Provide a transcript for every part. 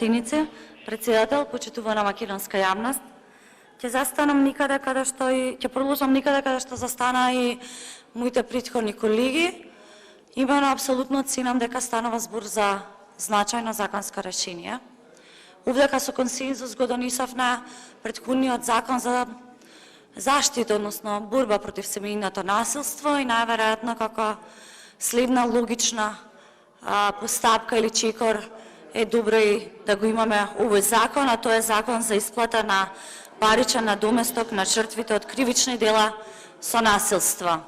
Синице, председател, почитувана македонска јавност, ќе застанам никаде каде што и ќе продолжам никаде каде што застана и моите претходни колеги. Имено апсолутно ценам дека станува збор за значајно законско решение. Овдека со консензус го донесовме претходниот закон за заштита, односно борба против семејното насилство и најверојатно како следна логична постапка или чекор е добро и да го имаме овој закон, а тоа е закон за исплата на паричен надоместок на жртвите од кривични дела со насилство.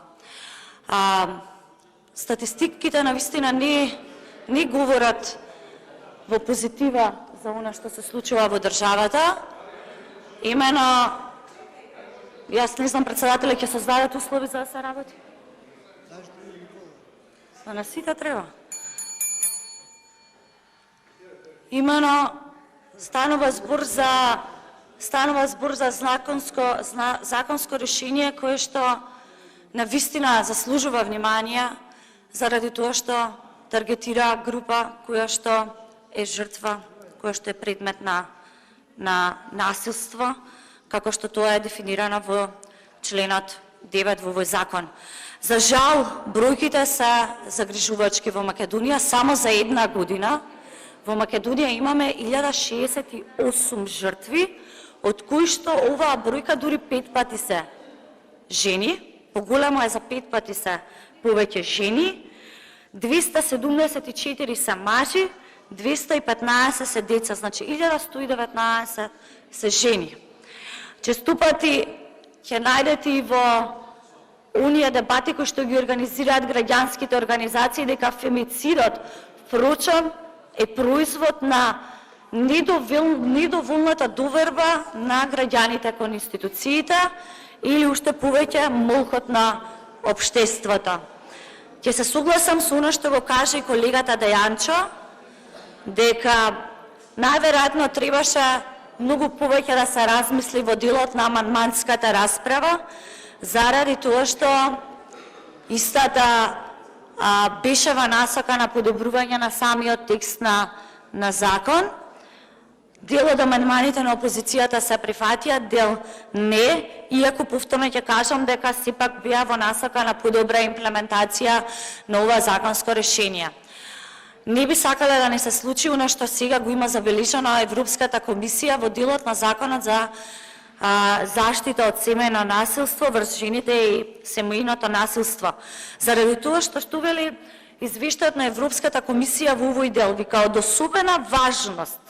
Статистиките навистина не говорат во позитива за она што се случува во државата. Имено, јас не знам, председателе ќе создадат услови за да се работи? На сите треба. Имено, станува збор за законско решение кое што навистина заслужува внимание заради тоа што таргетира група која што е жртва, која што е предмет на насилство, како што тоа е дефинирано во членот 9 во овој закон. За жал, бројките се загрижувачки во Македонија. Само за една година во Македонија имаме 1068 жртви, од кои што оваа бројка дури 5 пати се жени, поголемо е за 5 пати се повеќе жени, 274 се мажи, 215 се деца, значи 1119 се жени. Често пати ќе најдете и во оние дебати кои што ги организираат граѓанските организации дека фемицидот, впрочем, е производ на недоволната доверба на граѓаните кон институциите или уште повеќе молкот на општеството. Ќе се согласам со она што го кажа и колегата Дејанчо, дека најверојатно требаше многу повеќе да се размисли во делот на амандманската расправа, заради тоа што истата беше во насока на подобрување на самиот текст на закон. Дел од амандманите на опозицијата се прифатија, дел не, иако повторно ќе кажам дека сепак беа во насока на подобра имплементација на ова законско решение. Не би сакала да не се случи она што сега го има забележано Европската комисија во делот на законот за заштита од семејно насилство врз жените и семејното насилство. Заради тоа што вели извештајот на Европската комисија во овој дел, вика од особена важност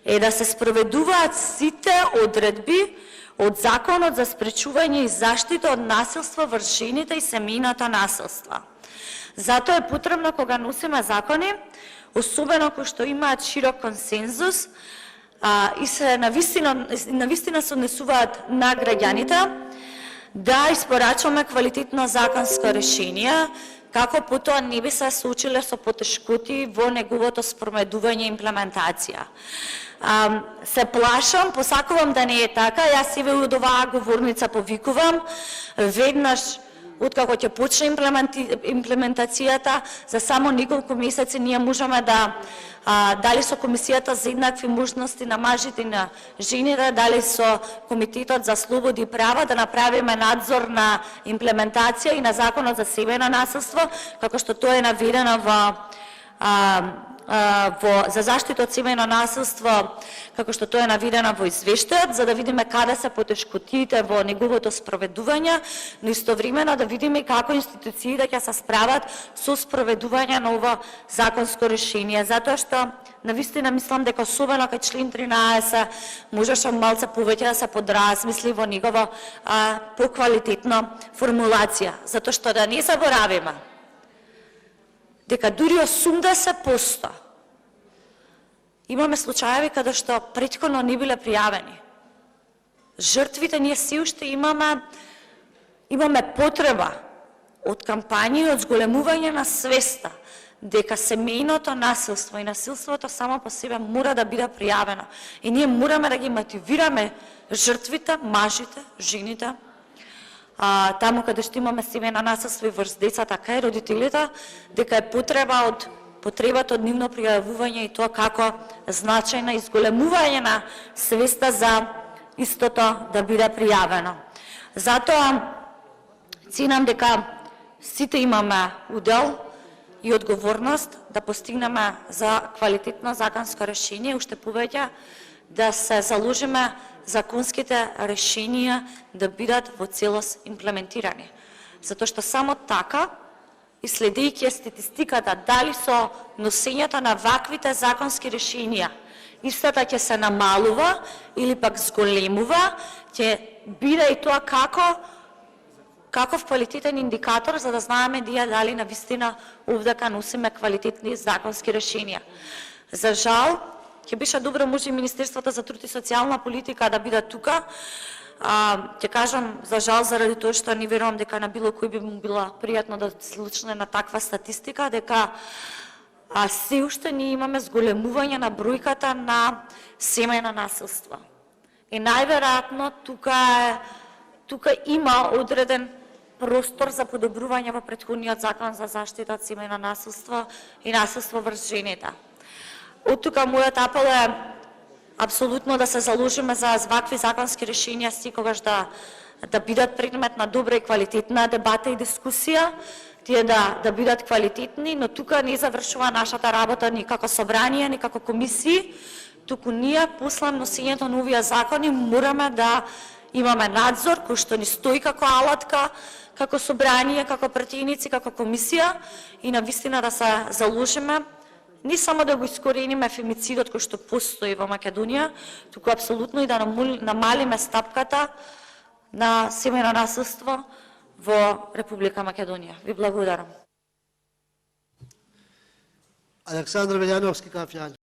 е да се спроведуваат сите одредби од Законот за спречување и заштита од насилство врз жените и семејното насилство. Затоа е потребно кога носиме закони, особено кои што имаат широк консензус и се навистина се однесуваат на граѓаните, да испорачаме квалитетно законско решение, како потоа не би се соочиле со потешкоти во неговото спроведување и имплементација. Се плашам, посакувам да не е така, јас себе од оваа говорница повикувам, веднаш откако ќе почне имплементацијата, за само неколку месеци ние можеме дали со Комисијата за еднакви можности на мажите и на жените, дали со Комитетот за слободи и права да направиме надзор на имплементација и на Законот за семејно насилство, како што тоа е наведено за заштита од семејно насилство, како што тоа е наведено во извештајот, за да видиме каде се потешкотиите во неговото спроведување, но истовремено да видиме како институциите ќе се справат со спроведување на ово законско решение. Затоа што навистина мислам дека особено кај член 13 можеше малце повеќе да се подразмисли во негова поквалитетна формулација. Затоа што да не заборавиме дека дури 80% имаме случаеви каде што претходно не биле пријавени. Жртвите ние се уште имаме потреба од кампањи и од зголемување на свеста дека семејното насилство и насилството само по себе мора да биде пријавено. И ние мораме да ги мотивираме жртвите, мажите, жените, таму каде што имаме семејно насилство и врз децата, кај родителите, дека е потреба од потребата од нивно пријавување и тоа како значајна изголемување на свеста за истото да биде пријавено. Затоа ценам дека сите имаме удел и одговорност да постигнеме за квалитетно законско решение, уште повеќе да се заложиме законските решенија да бидат во целост имплементирани. Затоа што само така, и следејќи статистиката дали со носењето на ваквите законски решенија истата ќе се намалува или пак зголемува, ќе биде и тоа каков квалитетен индикатор за да знаеме дали навистина овдека носиме квалитетни законски решенија. За жал, ќе беше добро може и Министерството за труд и социјална политика да биде тука. Ќе кажам за жал заради тоа што не верувам дека на било кој би му било пријатно да случне на таква статистика, дека се уште ние имаме зголемување на бројката на семејно насилство. И најверојатно тука има одреден простор за подобрување во претходниот закон за заштита од семејно насилство и насилство врз жените. Од тука мојот апел е апсолутно да се заложиме за вакви законски решенија секогаш да бидат предмет на добра и квалитетна дебата и дискусија, тие да бидат квалитетни, но тука не завршува нашата работа ни како собрание, ни како комисии, туку ние после носењето на овие закони мораме да имаме надзор кој што ни стои како алатка, како собрание, како пратеници, како комисија и навистина да се заложиме не само да го искорениме фемицидот кој што постои во Македонија, туку апсолутно и да намалиме стапката на семејно насилство во Република Македонија. Ви благодарам. Александр Велјановски, Кафјан.